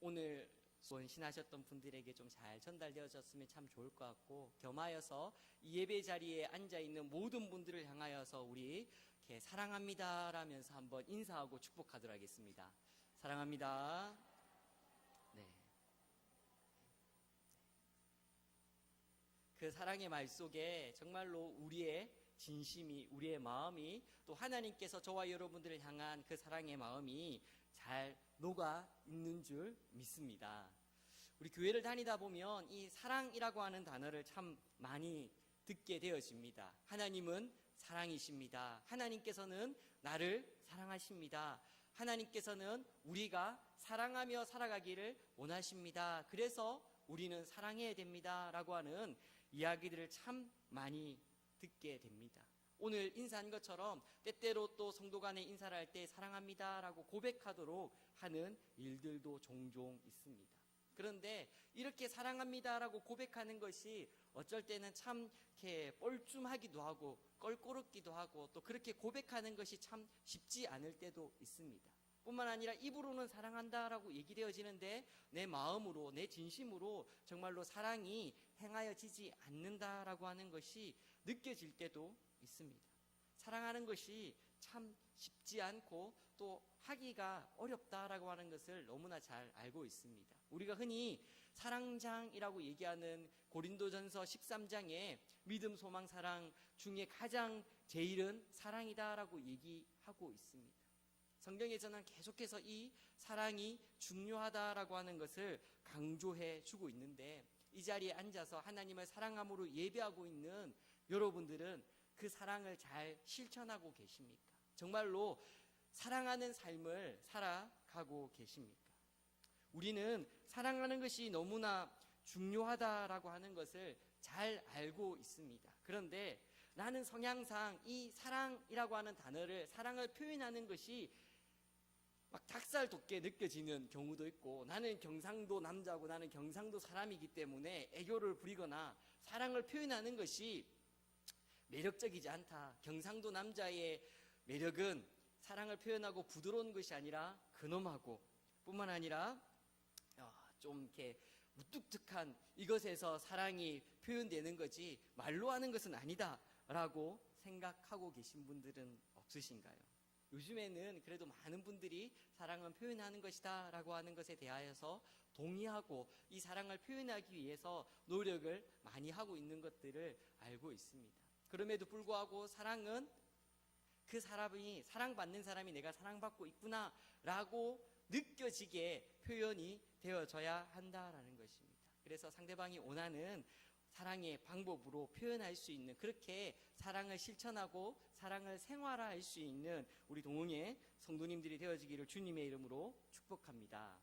오늘 수원신하셨던 분들에게 좀 잘 전달되어졌으면 참 좋을 것 같고, 겸하여서 이 예배 자리에 앉아있는 모든 분들을 향하여서 우리 이렇게 사랑합니다 라면서 한번 인사하고 축복하도록 하겠습니다. 사랑합니다. 네. 그 사랑의 말 속에 정말로 우리의 진심이, 우리의 마음이, 또 하나님께서 저와 여러분들을 향한 그 사랑의 마음이 잘 녹아 있는 줄 믿습니다. 우리 교회를 다니다 보면 이 사랑이라고 하는 단어를 참 많이 듣게 되어집니다. 하나님은 사랑이십니다. 하나님께서는 나를 사랑하십니다. 하나님께서는 우리가 사랑하며 살아가기를 원하십니다. 그래서 우리는 사랑해야 됩니다 라고 하는 이야기들을 참 많이 듣게 됩니다. 오늘 인사한 것처럼 때때로 또 성도 간에 인사를 할 때 사랑합니다 라고 고백하도록 하는 일들도 종종 있습니다. 그런데 이렇게 사랑합니다 라고 고백하는 것이 어쩔 때는 참 이렇게 뻘쭘하기도 하고 껄끄럽기도 하고, 또 그렇게 고백하는 것이 참 쉽지 않을 때도 있습니다. 뿐만 아니라 입으로는 사랑한다 라고 얘기되어지는데 내 마음으로, 내 진심으로 정말로 사랑이 행하여지지 않는다라고 하는 것이 느껴질 때도 있습니다. 사랑하는 것이 참 쉽지 않고 또 하기가 어렵다라고 하는 것을 너무나 잘 알고 있습니다. 우리가 흔히 사랑장이라고 얘기하는 고린도전서 13장에 믿음, 소망, 사랑 중에 가장 제일은 사랑이다라고 얘기하고 있습니다. 성경에서는 계속해서 이 사랑이 중요하다라고 하는 것을 강조해 주고 있는데, 이 자리에 앉아서 하나님을 사랑함으로 예배하고 있는 여러분들은 그 사랑을 잘 실천하고 계십니까? 정말로 사랑하는 삶을 살아가고 계십니까? 우리는 사랑하는 것이 너무나 중요하다라고 하는 것을 잘 알고 있습니다. 그런데 나는 성향상 이 사랑이라고 하는 단어를, 사랑을 표현하는 것이 막 닭살 돋게 느껴지는 경우도 있고, 나는 경상도 남자고 나는 경상도 사람이기 때문에 애교를 부리거나 사랑을 표현하는 것이 매력적이지 않다. 경상도 남자의 매력은 사랑을 표현하고 부드러운 것이 아니라 근엄하고, 뿐만 아니라 좀 이렇게 무뚝뚝한 이것에서 사랑이 표현되는 거지 말로 하는 것은 아니다 라고 생각하고 계신 분들은 없으신가요? 요즘에는 그래도 많은 분들이 사랑은 표현하는 것이다 라고 하는 것에 대하여서 동의하고 이 사랑을 표현하기 위해서 노력을 많이 하고 있는 것들을 알고 있습니다. 그럼에도 불구하고 사랑은 그 사람이, 사랑받는 사람이 내가 사랑받고 있구나 라고 느껴지게 표현이 되어져야 한다라는 것입니다. 그래서 상대방이 원하는 사랑의 방법으로 표현할 수 있는, 그렇게 사랑을 실천하고 사랑을 생활화할 수 있는 우리 동흥의 성도님들이 되어지기를 주님의 이름으로 축복합니다.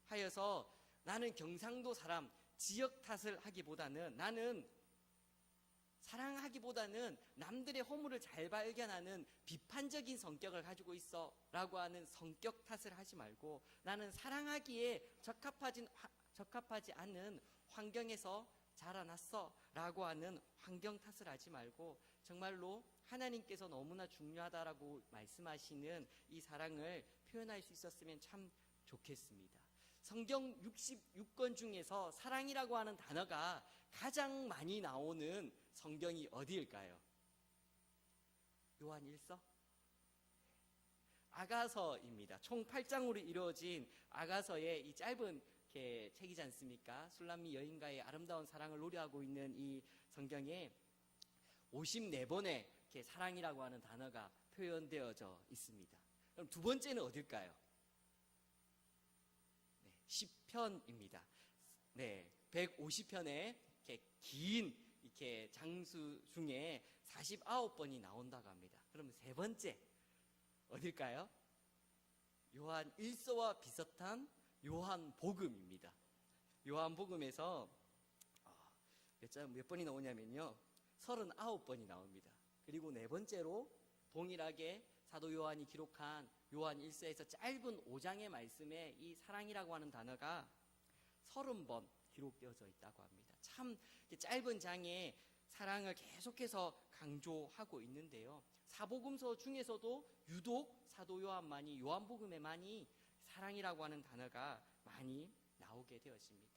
하여서 나는 경상도 사람, 지역 탓을 하기보다는, 나는 사랑하기보다는 남들의 허물을 잘 발견하는 비판적인 성격을 가지고 있어 라고 하는 성격 탓을 하지 말고, 나는 사랑하기에 적합하지 않은 환경에서 자라났어 라고 하는 환경 탓을 하지 말고, 정말로 하나님께서 너무나 중요하다라고 말씀하시는 이 사랑을 표현할 수 있었으면 참 좋겠습니다. 성경 66권 중에서 사랑이라고 하는 단어가 가장 많이 나오는 성경이 어디일까요? 요한 1서? 아가서입니다. 총 8장으로 이루어진 아가서의 이 짧은 책이지 않습니까? 술람미 여인과의 아름다운 사랑을 노래하고 있는 이 성경에 54번의 사랑이라고 하는 단어가 표현되어져 있습니다. 그럼 두 번째는 어딜까요? 네, 시편입니다. 네, 150편의 긴 장수 중에 49번이 나온다고 합니다. 그러면 세 번째 어딜까요? 요한 1서와 비슷한 요한복음입니다. 요한복음에서 몇 번이 나오냐면요, 39번이 나옵니다. 그리고 네 번째로 동일하게 사도 요한이 기록한 요한 1서에서 짧은 5장의 말씀에 이 사랑이라고 하는 단어가 30번 기록되어져 있다고 합니다. 참 짧은 장에 사랑을 계속해서 강조하고 있는데요, 사복음서 중에서도 유독 사도 요한만이, 요한복음에만이 사랑이라고 하는 단어가 많이 나오게 되었습니다.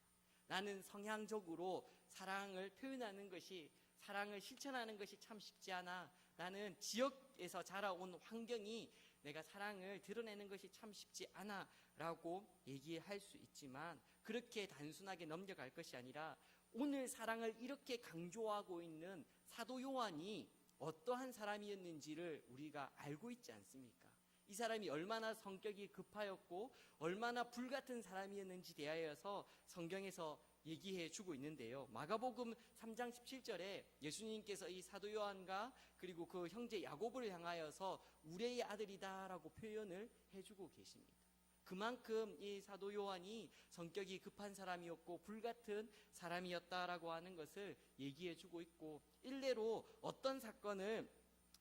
나는 성향적으로 사랑을 표현하는 것이, 사랑을 실천하는 것이 참 쉽지 않아. 나는 지역에서 자라온 환경이 내가 사랑을 드러내는 것이 참 쉽지 않아 라고 얘기할 수 있지만, 그렇게 단순하게 넘겨갈 것이 아니라 오늘 사랑을 이렇게 강조하고 있는 사도 요한이 어떠한 사람이었는지를 우리가 알고 있지 않습니까? 이 사람이 얼마나 성격이 급하였고 얼마나 불같은 사람이었는지 대하여서 성경에서 얘기해 주고 있는데요. 마가복음 3장 17절에 예수님께서 이 사도 요한과 그리고 그 형제 야고보를 향하여서 우레의 아들이다 라고 표현을 해주고 계십니다. 그만큼 이 사도 요한이 성격이 급한 사람이었고 불같은 사람이었다라고 하는 것을 얘기해 주고 있고, 일례로 어떤 사건을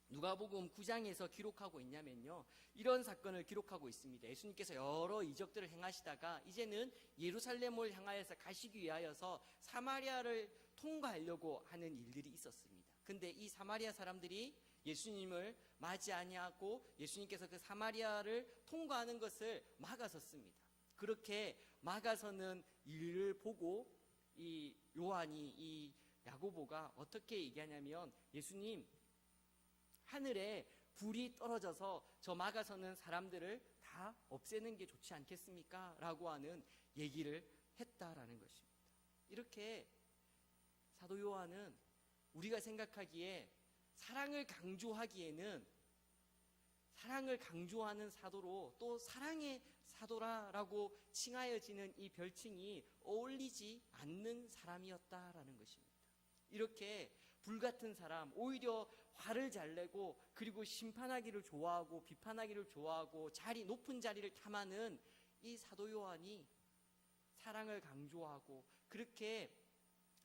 누가복음 9장에서 기록하고 있냐면요, 이런 사건을 기록하고 있습니다. 예수님께서 여러 이적들을 행하시다가 이제는 예루살렘을 향하여서 가시기 위하여서 사마리아를 통과하려고 하는 일들이 있었습니다. 근데 이 사마리아 사람들이 예수님을 맞이 아니하고 예수님께서 그 사마리아를 통과하는 것을 막아섰습니다. 그렇게 막아서는 일을 보고 이 요한이, 이 야고보가 어떻게 얘기하냐면, 예수님, 하늘에 불이 떨어져서 저 막아서는 사람들을 다 없애는 게 좋지 않겠습니까? 라고 하는 얘기를 했다라는 것입니다. 이렇게 사도 요한은 우리가 생각하기에 사랑을 강조하기에는, 사랑을 강조하는 사도로, 또 사랑의 사도라라고 칭하여지는 이 별칭이 어울리지 않는 사람이었다라는 것입니다. 이렇게 불같은 사람, 오히려 화를 잘 내고 그리고 심판하기를 좋아하고 비판하기를 좋아하고 높은 자리를 탐하는 이 사도 요한이 사랑을 강조하고 그렇게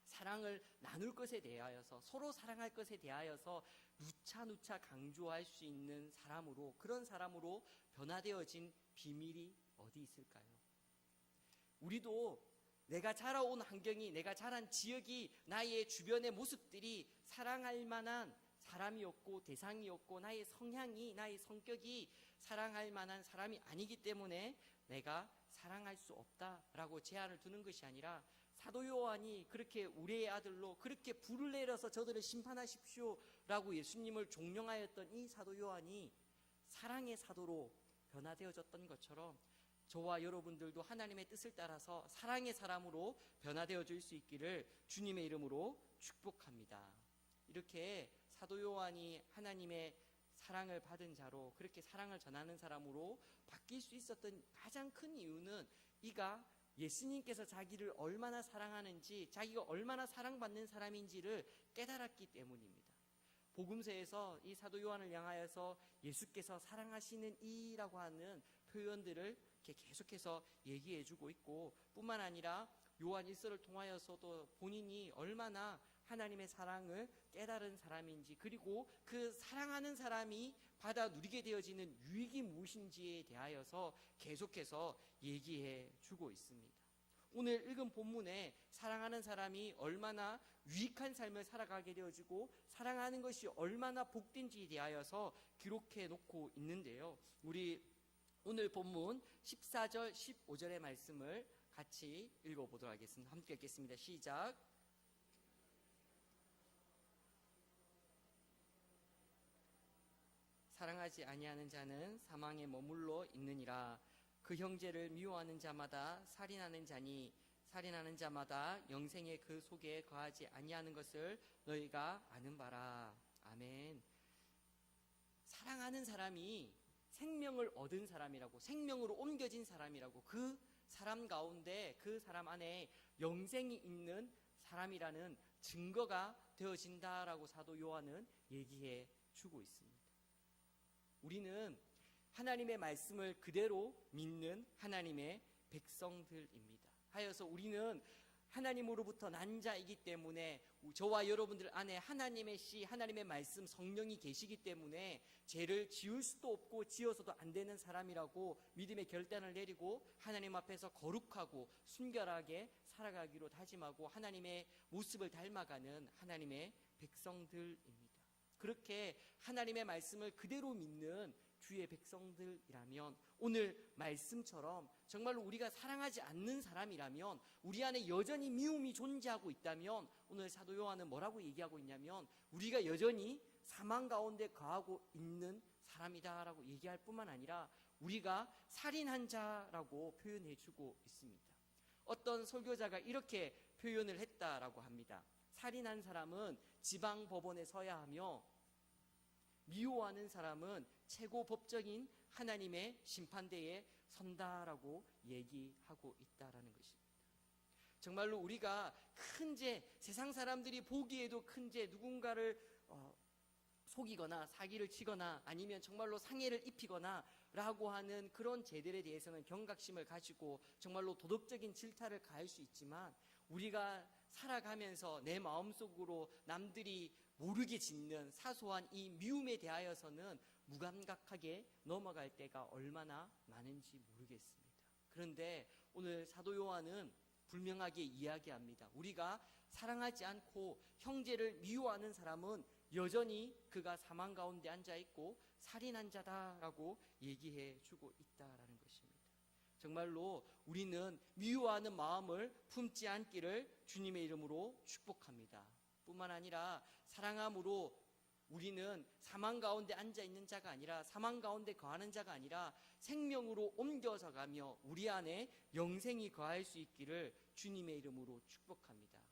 사랑을 나눌 것에 대하여서, 서로 사랑할 것에 대하여서 누차 강조할 수 있는 사람으로, 그런 사람으로 변화되어진 비밀이 어디 있을까요? 우리도 내가 자라온 환경이, 내가 자란 지역이, 나의 주변의 모습들이 사랑할 만한 사람이었고 대상이었고, 나의 성향이, 나의 성격이 사랑할 만한 사람이 아니기 때문에 내가 사랑할 수 없다라고 제한을 두는 것이 아니라, 사도 요한이 그렇게 우레의 아들로 그렇게 불을 내려서 저들을 심판하십시오 라고 예수님을 종용하였던 이 사도 요한이 사랑의 사도로 변화되어졌던 것처럼, 저와 여러분들도 하나님의 뜻을 따라서 사랑의 사람으로 변화되어질 수 있기를 주님의 이름으로 축복합니다. 이렇게 사도 요한이 하나님의 사랑을 받은 자로, 그렇게 사랑을 전하는 사람으로 바뀔 수 있었던 가장 큰 이유는, 이가 예수님께서 자기를 얼마나 사랑하는지, 자기가 얼마나 사랑받는 사람인지를 깨달았기 때문입니다. 복음서에서 이 사도 요한을 향하여서 예수께서 사랑하시는 이라고 하는 표현들을 이렇게 계속해서 얘기해주고 있고, 뿐만 아니라 요한 1서를 통하여서도 본인이 얼마나 하나님의 사랑을 깨달은 사람인지, 그리고 그 사랑하는 사람이 받아 누리게 되어지는 유익이 무엇인지에 대하여서 계속해서 얘기해 주고 있습니다. 오늘 읽은 본문에 사랑하는 사람이 얼마나 유익한 삶을 살아가게 되어지고 사랑하는 것이 얼마나 복된지에 대하여서 기록해 놓고 있는데요, 우리 오늘 본문 14절 15절의 말씀을 같이 읽어보도록 하겠습니다. 함께 읽겠습니다. 시작. 사랑하지 아니하는 자는 사망에 머물러 있느니라. 그 형제를 미워하는 자마다 살인하는 자니, 살인하는 자마다 영생의 그 속에 거하지 아니하는 것을 너희가 아는 바라. 아멘. 사랑하는 사람이 생명을 얻은 사람이라고, 생명으로 옮겨진 사람이라고, 그 사람 가운데, 그 사람 안에 영생이 있는 사람이라는 증거가 되어진다라고 사도 요한은 얘기해 주고 있습니다. 우리는 하나님의 말씀을 그대로 믿는 하나님의 백성들입니다. 하여서 우리는 하나님으로부터 난 자이기 때문에, 저와 여러분들 안에 하나님의 씨, 하나님의 말씀, 성령이 계시기 때문에 죄를 지을 수도 없고 지어서도 안 되는 사람이라고 믿음의 결단을 내리고 하나님 앞에서 거룩하고 순결하게 살아가기로 다짐하고 하나님의 모습을 닮아가는 하나님의 백성들입니다. 그렇게 하나님의 말씀을 그대로 믿는 주의 백성들이라면, 오늘 말씀처럼 정말로 우리가 사랑하지 않는 사람이라면, 우리 안에 여전히 미움이 존재하고 있다면, 오늘 사도 요한은 뭐라고 얘기하고 있냐면 우리가 여전히 사망 가운데 거하고 있는 사람이다라고 얘기할 뿐만 아니라 우리가 살인한 자라고 표현해주고 있습니다. 어떤 설교자가 이렇게 표현을 했다라고 합니다. 살인한 사람은 지방법원에 서야 하며 미워하는 사람은 최고 법적인 하나님의 심판대에 선다라고 얘기하고 있다라는 것입니다. 정말로 우리가 큰 죄, 세상 사람들이 보기에도 큰 죄, 누군가를 속이거나 사기를 치거나 아니면 정말로 상해를 입히거나 라고 하는 그런 죄들에 대해서는 경각심을 가지고 정말로 도덕적인 질타를 가할 수 있지만, 우리가 살아가면서 내 마음속으로 남들이 모르게 짓는 사소한 이 미움에 대하여서는 무감각하게 넘어갈 때가 얼마나 많은지 모르겠습니다. 그런데 오늘 사도 요한은 분명하게 이야기합니다. 우리가 사랑하지 않고 형제를 미워하는 사람은 여전히 그가 사망 가운데 앉아있고 살인한 자다라고 얘기해 주고 있다라는 것입니다. 정말로 우리는 미워하는 마음을 품지 않기를 주님의 이름으로 축복합니다. 뿐만 아니라 사랑함으로 우리는 사망 가운데 앉아있는 자가 아니라, 사망 가운데 거하는 자가 아니라 생명으로 옮겨서 가며 우리 안에 영생이 거할 수 있기를 주님의 이름으로 축복합니다.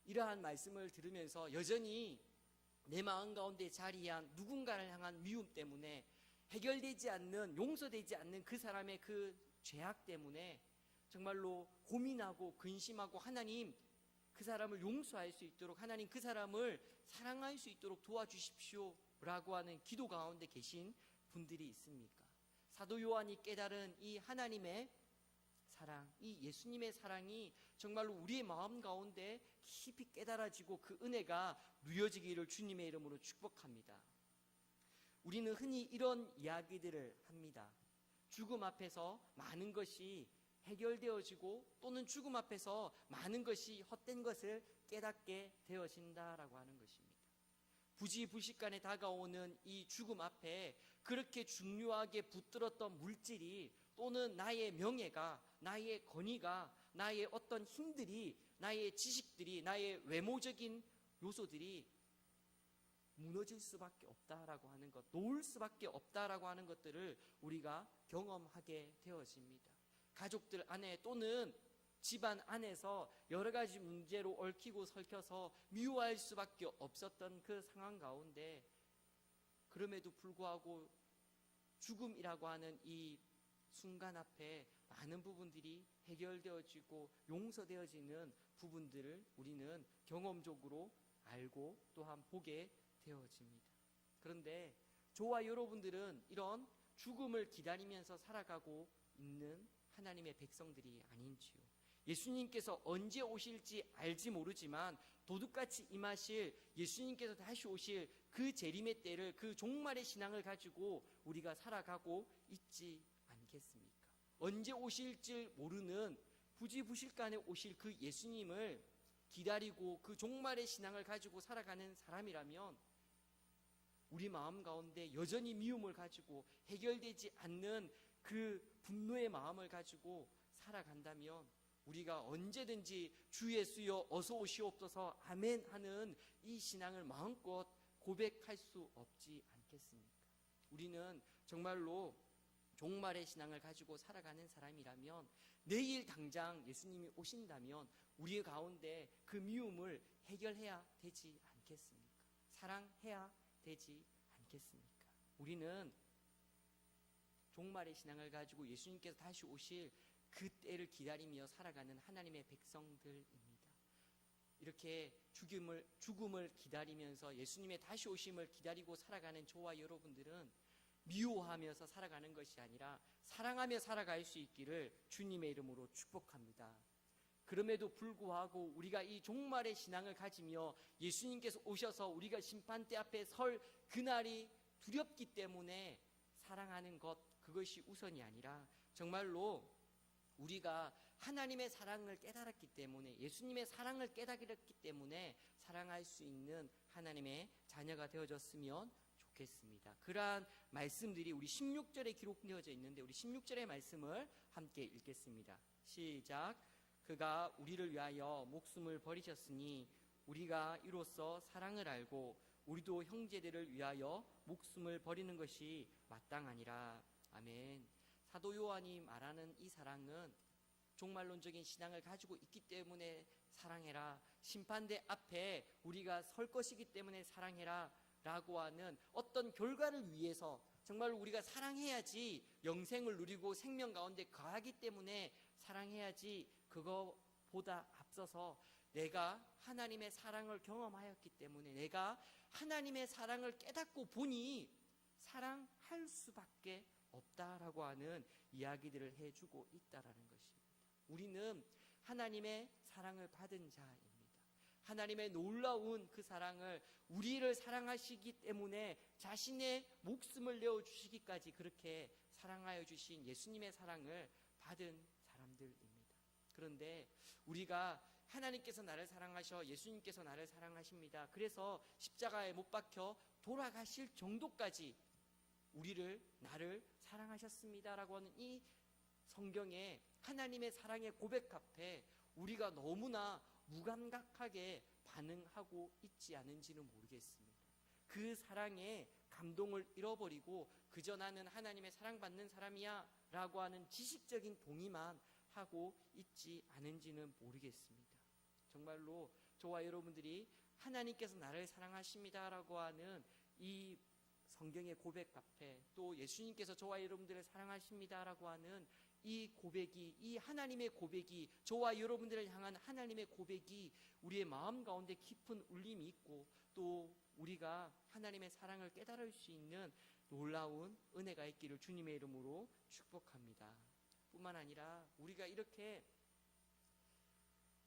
이러한 말씀을 들으면서 여전히 내 마음 가운데 자리한 누군가를 향한 미움 때문에, 해결되지 않는, 용서되지 않는 그 사람의 그 죄악 때문에 정말로 고민하고 근심하고, 하나님 그 사람을 용서할 수 있도록, 하나님 그 사람을 사랑할 수 있도록 도와주십시오 라고 하는 기도 가운데 계신 분들이 있습니까? 사도 요한이 깨달은 이 하나님의 사랑, 이 예수님의 사랑이 정말로 우리의 마음 가운데 깊이 깨달아지고 그 은혜가 누려지기를 주님의 이름으로 축복합니다. 우리는 흔히 이런 이야기들을 합니다. 죽음 앞에서 많은 것이 해결되어지고, 또는 죽음 앞에서 많은 것이 헛된 것을 깨닫게 되어진다라고 하는 것입니다. 부지불식간에 다가오는 이 죽음 앞에 그렇게 중요하게 붙들었던 물질이, 또는 나의 명예가, 나의 권위가, 나의 어떤 힘들이, 나의 지식들이, 나의 외모적인 요소들이 무너질 수밖에 없다라고 하는 것, 놓을 수밖에 없다라고 하는 것들을 우리가 경험하게 되어집니다. 가족들 안에 또는 집안 안에서 여러 가지 문제로 얽히고 설켜서 미워할 수밖에 없었던 그 상황 가운데, 그럼에도 불구하고 죽음이라고 하는 이 순간 앞에 많은 부분들이 해결되어지고 용서되어지는 부분들을 우리는 경험적으로 알고 또한 보게 되어집니다. 그런데 저와 여러분들은 이런 죽음을 기다리면서 살아가고 있는 하나님의 백성들이 아닌지요. 예수님께서 언제 오실지 알지 모르지만 도둑같이 임하실 예수님께서 다시 오실 그 재림의 때를, 그 종말의 신앙을 가지고 우리가 살아가고 있지 않겠습니까? 언제 오실지 모르는 부지부실간에 오실 그 예수님을 기다리고 그 종말의 신앙을 가지고 살아가는 사람이라면, 우리 마음 가운데 여전히 미움을 가지고 해결되지 않는 그 분노의 마음을 가지고 살아간다면, 우리가 언제든지 주 예수여 어서 오시옵소서 아멘 하는 이 신앙을 마음껏 고백할 수 없지 않겠습니까? 우리는 정말로 종말의 신앙을 가지고 살아가는 사람이라면, 내일 당장 예수님이 오신다면 우리 가운데 그 미움을 해결해야 되지 않겠습니까? 사랑해야 되지 않겠습니까? 우리는 종말의 신앙을 가지고 예수님께서 다시 오실 그 때를 기다리며 살아가는 하나님의 백성들입니다. 이렇게 죽음을 기다리면서 예수님의 다시 오심을 기다리고 살아가는 저와 여러분들은 미워하면서 살아가는 것이 아니라 사랑하며 살아갈 수 있기를 주님의 이름으로 축복합니다. 그럼에도 불구하고 우리가 이 종말의 신앙을 가지며 예수님께서 오셔서 우리가 심판대 앞에 설 그날이 두렵기 때문에 사랑하는 것, 그것이 우선이 아니라 정말로 우리가 하나님의 사랑을 깨달았기 때문에, 예수님의 사랑을 깨달았기 때문에 사랑할 수 있는 하나님의 자녀가 되어졌으면 좋겠습니다. 그러한 말씀들이 우리 16절에 기록되어져 있는데 우리 16절의 말씀을 함께 읽겠습니다. 시작. 그가 우리를 위하여 목숨을 버리셨으니 우리가 이로써 사랑을 알고 우리도 형제들을 위하여 목숨을 버리는 것이 마땅하니라. 아멘. 사도 요한이 말하는 이 사랑은 종말론적인 신앙을 가지고 있기 때문에 사랑해라, 심판대 앞에 우리가 설 것이기 때문에 사랑해라 라고 하는 어떤 결과를 위해서 정말로 우리가 사랑해야지 영생을 누리고 생명 가운데 거하기 때문에 사랑해야지, 그거보다 앞서서 내가 하나님의 사랑을 경험하였기 때문에 내가 하나님의 사랑을 깨닫고 보니 사랑할 수밖에 없다라고 하는 이야기들을 해주고 있다라는 것입니다. 우리는 하나님의 사랑을 받은 자입니다. 하나님의 놀라운 그 사랑을, 우리를 사랑하시기 때문에 자신의 목숨을 내어주시기까지 그렇게 사랑하여 주신 예수님의 사랑을 받은 사람들입니다. 그런데 우리가 하나님께서 나를 사랑하셔, 예수님께서 나를 사랑하십니다, 그래서 십자가에 못 박혀 돌아가실 정도까지 나를 사랑하셨습니다라고 하는 이 성경에 하나님의 사랑의 고백 앞에 우리가 너무나 무감각하게 반응하고 있지 않은지는 모르겠습니다. 그 사랑에 감동을 잃어버리고 그저 나는 하나님의 사랑받는 사람이야 라고 하는 지식적인 동의만 하고 있지 않은지는 모르겠습니다. 정말로 저와 여러분들이 하나님께서 나를 사랑하십니다 라고 하는 이 성경의 고백 앞에, 또 예수님께서 저와 여러분들을 사랑하십니다 라고 하는 이 고백이, 이 하나님의 고백이, 저와 여러분들을 향한 하나님의 고백이 우리의 마음 가운데 깊은 울림이 있고 또 우리가 하나님의 사랑을 깨달을 수 있는 놀라운 은혜가 있기를 주님의 이름으로 축복합니다. 뿐만 아니라 우리가 이렇게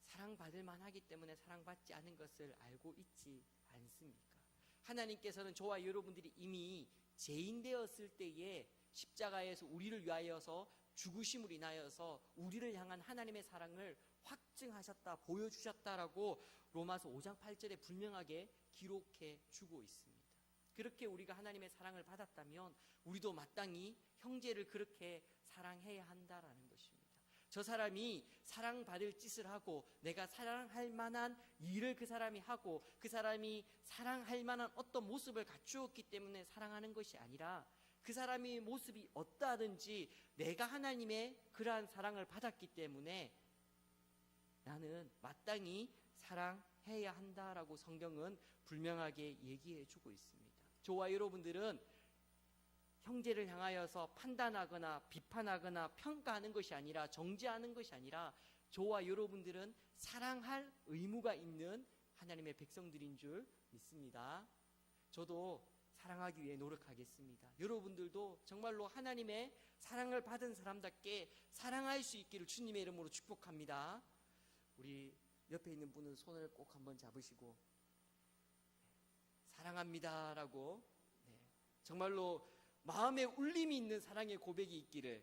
사랑받을 만하기 때문에 사랑받지 않은 것을 알고 있지 않습니까? 하나님께서는 저와 여러분들이 이미 죄인 되었을 때에 십자가에서 우리를 위하여서 죽으심을 인하여서 우리를 향한 하나님의 사랑을 확증하셨다, 보여주셨다라고 로마서 5장 8절에 분명하게 기록해 주고 있습니다. 그렇게 우리가 하나님의 사랑을 받았다면 우리도 마땅히 형제를 그렇게 사랑해야 한다라는 것입니다. 저 사람이 사랑받을 짓을 하고 내가 사랑할 만한 일을 그 사람이 하고 그 사람이 사랑할 만한 어떤 모습을 갖추었기 때문에 사랑하는 것이 아니라 그 사람의 모습이 어떠하든지 내가 하나님의 그러한 사랑을 받았기 때문에 나는 마땅히 사랑해야 한다라고 성경은 분명하게 얘기해 주고 있습니다. 저와 여러분들은 형제를 향하여서 판단하거나 비판하거나 평가하는 것이 아니라, 정죄하는 것이 아니라, 저와 여러분들은 사랑할 의무가 있는 하나님의 백성들인 줄 믿습니다. 저도 사랑하기 위해 노력하겠습니다. 여러분들도 정말로 하나님의 사랑을 받은 사람답게 사랑할 수 있기를 주님의 이름으로 축복합니다. 우리 옆에 있는 분은 손을 꼭 한번 잡으시고 사랑합니다라고, 정말로 마음에 울림이 있는 사랑의 고백이 있기를,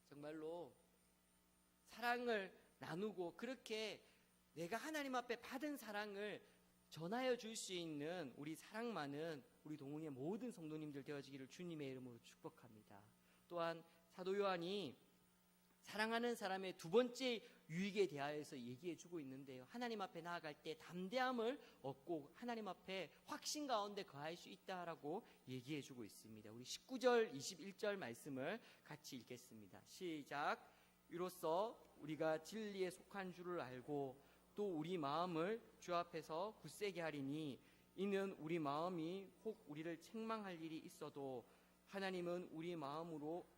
정말로 사랑을 나누고 그렇게 내가 하나님 앞에 받은 사랑을 전하여 줄 수 있는 우리 사랑 많은 우리 동흥의 모든 성도님들 되어지기를 주님의 이름으로 축복합니다. 또한 사도 요한이 사랑하는 사람의 두 번째 유익에 대하여서 얘기해 주고 있는데요, 하나님 앞에 나아갈 때 담대함을 얻고 하나님 앞에 확신 가운데 거할 수 있다라고 얘기해 주고 있습니다. 우리 19절 21절 말씀을 같이 읽겠습니다. 시작. 이로써 우리가 진리에 속한 줄을 알고 또 우리 마음을 주 앞에서 굳세게 하리니 이는 우리 마음이 혹 우리를 책망할 일이 있어도 하나님은 우리 마음으로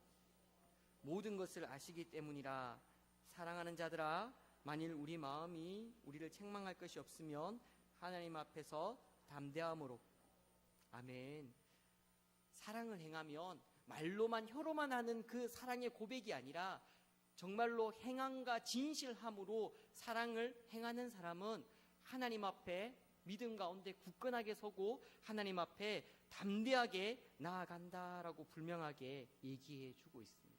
모든 것을 아시기 때문이라. 사랑하는 자들아, 만일 우리 마음이 우리를 책망할 것이 없으면 하나님 앞에서 담대함으로, 아멘, 사랑을 행하면 말로만 혀로만 하는 그 사랑의 고백이 아니라 정말로 행함과 진실함으로 사랑을 행하는 사람은 하나님 앞에 믿음 가운데 굳건하게 서고 하나님 앞에 담대하게 나아간다라고 분명하게 얘기해 주고 있습니다.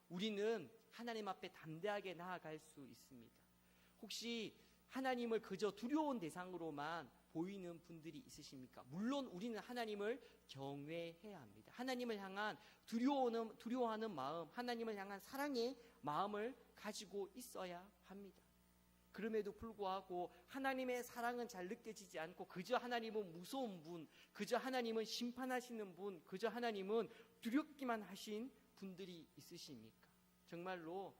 우리는 하나님 앞에 담대하게 나아갈 수 있습니다. 혹시 하나님을 그저 두려운 대상으로만 보이는 분들이 있으십니까? 물론 우리는 하나님을 경외해야 합니다. 하나님을 향한 두려워하는 마음, 하나님을 향한 사랑의 마음을 가지고 있어야 합니다. 그럼에도 불구하고 하나님의 사랑은 잘 느껴지지 않고 그저 하나님은 무서운 분, 그저 하나님은 심판하시는 분, 그저 하나님은 두렵기만 하신 분들이 있으십니까? 정말로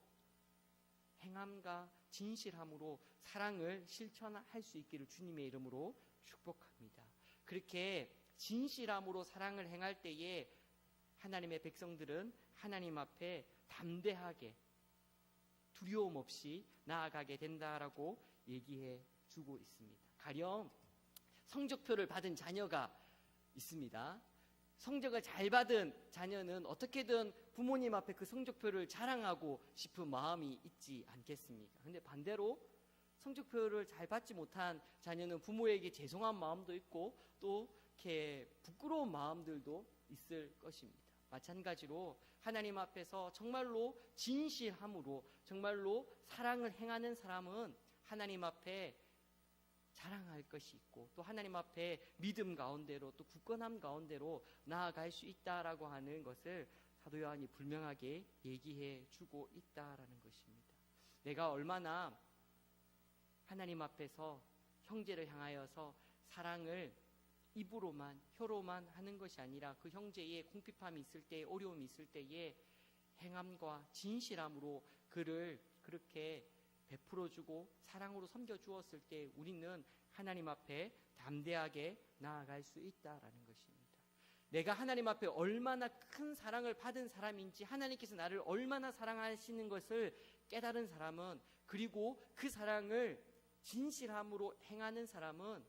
행함과 진실함으로 사랑을 실천할 수 있기를 주님의 이름으로 축복합니다. 그렇게 진실함으로 사랑을 행할 때에 하나님의 백성들은 하나님 앞에 담대하게 두려움 없이 나아가게 된다라고 얘기해 주고 있습니다. 가령 성적표를 받은 자녀가 있습니다. 성적을 잘 받은 자녀는 어떻게든 부모님 앞에 그 성적표를 자랑하고 싶은 마음이 있지 않겠습니까? 근데 반대로 성적표를 잘 받지 못한 자녀는 부모에게 죄송한 마음도 있고 또 이렇게 부끄러운 마음들도 있을 것입니다. 마찬가지로 하나님 앞에서 정말로 진실함으로 정말로 사랑을 행하는 사람은 하나님 앞에 자랑할 것이 있고 또 하나님 앞에 믿음 가운데로 또 굳건함 가운데로 나아갈 수 있다라고 하는 것을 사도 요한이 분명하게 얘기해 주고 있다라는 것입니다. 내가 얼마나 하나님 앞에서 형제를 향하여서 사랑을 입으로만 혀로만 하는 것이 아니라 그 형제의 궁핍함이 있을 때 어려움이 있을 때에 행함과 진실함으로 그를 그렇게 베풀어주고 사랑으로 섬겨주었을 때 우리는 하나님 앞에 담대하게 나아갈 수 있다라는 것입니다. 내가 하나님 앞에 얼마나 큰 사랑을 받은 사람인지 하나님께서 나를 얼마나 사랑하시는 것을 깨달은 사람은 그리고 그 사랑을 진실함으로 행하는 사람은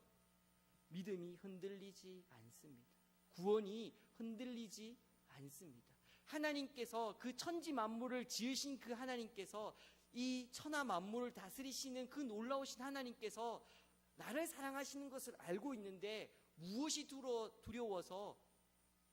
믿음이 흔들리지 않습니다. 구원이 흔들리지 않습니다. 하나님께서 그 천지 만물을 지으신 그 하나님께서 이 천하 만물을 다스리시는 그 놀라우신 하나님께서 나를 사랑하시는 것을 알고 있는데 무엇이 두려워서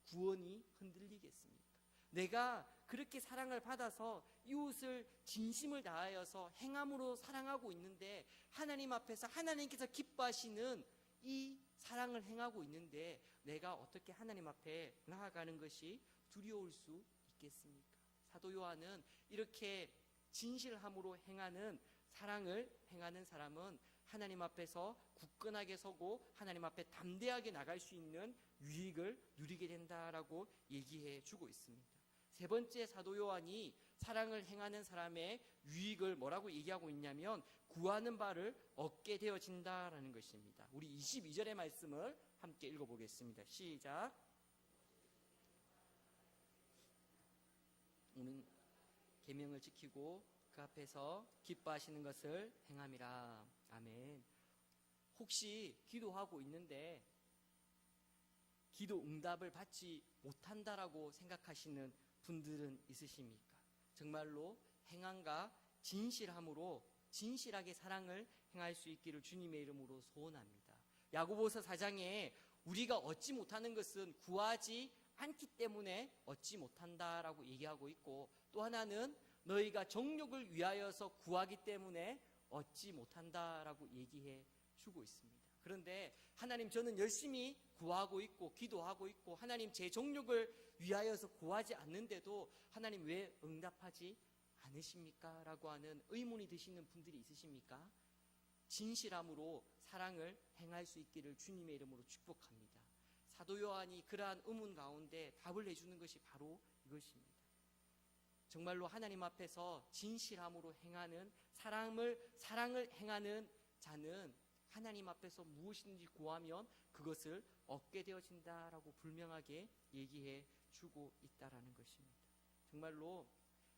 구원이 흔들리겠습니까? 내가 그렇게 사랑을 받아서 이웃을 진심을 다하여서 행함으로 사랑하고 있는데 하나님 앞에서 하나님께서 기뻐하시는 이 사랑을 행하고 있는데 내가 어떻게 하나님 앞에 나아가는 것이 두려울 수 있겠습니까? 사도 요한은 이렇게 진실함으로 행하는 사랑을 행하는 사람은 하나님 앞에서 굳건하게 서고 하나님 앞에 담대하게 나갈 수 있는 유익을 누리게 된다라고 얘기해 주고 있습니다. 세 번째 사도 요한이 사랑을 행하는 사람의 유익을 뭐라고 얘기하고 있냐면 구하는 바를 얻게 되어진다라는 것입니다. 우리 22절의 말씀을 함께 읽어보겠습니다. 시작. 오늘 계명을 지키고 그 앞에서 기뻐하시는 것을 행함이라. 아멘. 혹시 기도하고 있는데 기도 응답을 받지 못한다라고 생각하시는 분들은 있으십니까? 정말로 행함과 진실함으로 진실하게 사랑을 행할 수 있기를 주님의 이름으로 소원합니다. 야고보서 4장에 우리가 얻지 못하는 것은 구하지 않기 때문에 얻지 못한다라고 얘기하고 있고 또 하나는 너희가 정욕을 위하여서 구하기 때문에 얻지 못한다라고 얘기해 주고 있습니다. 그런데 하나님 저는 열심히 구하고 있고 기도하고 있고 하나님 제 정욕을 위하여서 구하지 않는데도 하나님 왜 응답하지 않으십니까? 라고 하는 의문이 드시는 분들이 있으십니까? 진실함으로 사랑을 행할 수 있기를 주님의 이름으로 축복합니다. 사도 요한이 그러한 의문 가운데 답을 해주는 것이 바로 이것입니다. 정말로 하나님 앞에서 진실함으로 행하는 사랑을 행하는 자는 하나님 앞에서 무엇이든지 구하면 그것을 얻게 되어진다라고 분명하게 얘기해 주고 있다라는 것입니다. 정말로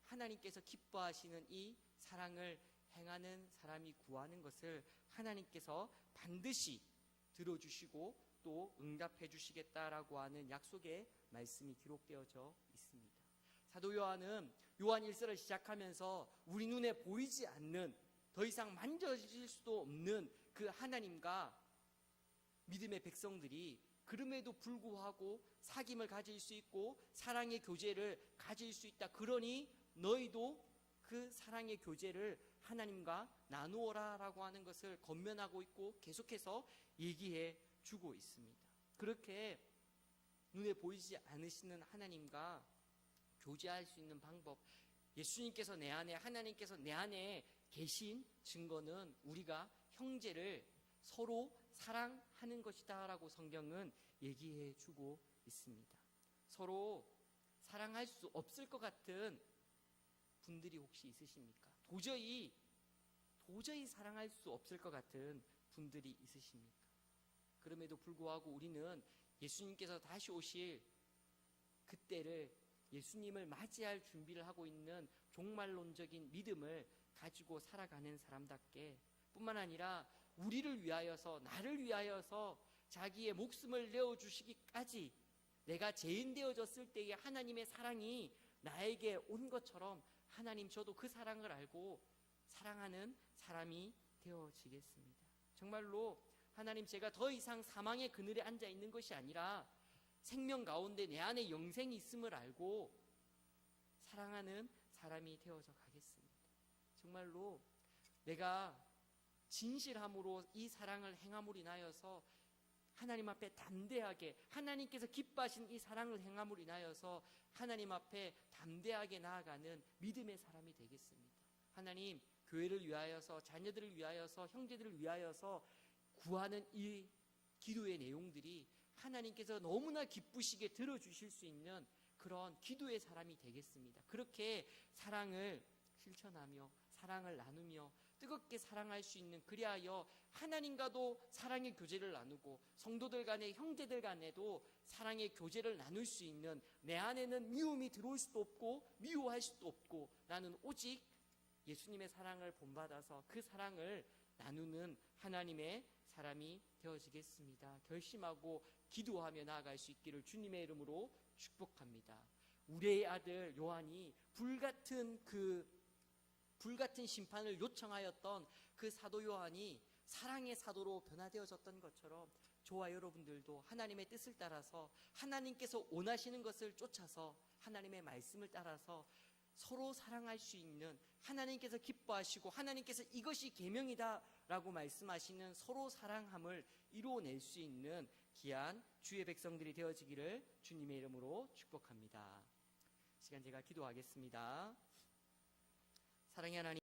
하나님께서 기뻐하시는 이 사랑을 행하는 사람이 구하는 것을 하나님께서 반드시 들어주시고 또 응답해 주시겠다라고 하는 약속의 말씀이 기록되어져 있습니다. 사도 요한은 요한 1서를 시작하면서 우리 눈에 보이지 않는 더 이상 만져질 수도 없는 그 하나님과 믿음의 백성들이 그럼에도 불구하고 사귐을 가질 수 있고 사랑의 교제를 가질 수 있다. 그러니 너희도 그 사랑의 교제를 하나님과 나누어라라고 하는 것을 권면하고 있고 계속해서 얘기해 주고 있습니다. 그렇게 눈에 보이지 않으시는 하나님과 교제할 수 있는 방법, 예수님께서 내 안에, 하나님께서 내 안에 계신 증거는 우리가 형제를 서로 사랑하는 것이다 라고 성경은 얘기해 주고 있습니다. 서로 사랑할 수 없을 것 같은 분들이 혹시 있으십니까? 도저히 사랑할 수 없을 것 같은 분들이 있으십니까? 그럼에도 불구하고 우리는 예수님께서 다시 오실 그때를, 예수님을 맞이할 준비를 하고 있는 종말론적인 믿음을 가지고 살아가는 사람답게, 뿐만 아니라 우리를 위하여서, 나를 위하여서 자기의 목숨을 내어주시기까지 내가 죄인 되어졌을 때의 하나님의 사랑이 나에게 온 것처럼 하나님, 저도 그 사랑을 알고 사랑하는 사람이 되어지겠습니다. 정말로 하나님, 제가 더 이상 사망의 그늘에 앉아 있는 것이 아니라 생명 가운데 내 안에 영생이 있음을 알고 사랑하는 사람이 되어져 가겠습니다. 정말로 내가 진실함으로 이 사랑을 행함으로 인하여서 하나님 앞에 담대하게, 하나님께서 기뻐하신 이 사랑을 행함으로 인하여서 하나님 앞에 담대하게 나아가는 믿음의 사람이 되겠습니다. 하나님, 교회를 위하여서, 자녀들을 위하여서, 형제들을 위하여서 구하는 이 기도의 내용들이 하나님께서 너무나 기쁘시게 들어주실 수 있는 그런 기도의 사람이 되겠습니다. 그렇게 사랑을 실천하며 사랑을 나누며 뜨겁게 사랑할 수 있는, 그리하여 하나님과도 사랑의 교제를 나누고 성도들 간에, 형제들 간에도 사랑의 교제를 나눌 수 있는, 내 안에는 미움이 들어올 수도 없고 미워할 수도 없고 나는 오직 예수님의 사랑을 본받아서 그 사랑을 나누는 하나님의 사람이 되어지겠습니다. 결심하고 기도하며 나아갈 수 있기를 주님의 이름으로 축복합니다. 우리의 아들 요한이 불같은 심판을 요청하였던 그 사도 요한이 사랑의 사도로 변화되어졌던 것처럼 저와 여러분들도 하나님의 뜻을 따라서, 하나님께서 원하시는 것을 쫓아서, 하나님의 말씀을 따라서 서로 사랑할 수 있는, 하나님께서 기뻐하시고 하나님께서 이것이 계명이다 라고 말씀하시는 서로 사랑함을 이루어낼 수 있는 귀한 주의 백성들이 되어지기를 주님의 이름으로 축복합니다. 시간 제가 기도하겠습니다. 사랑의 하나님,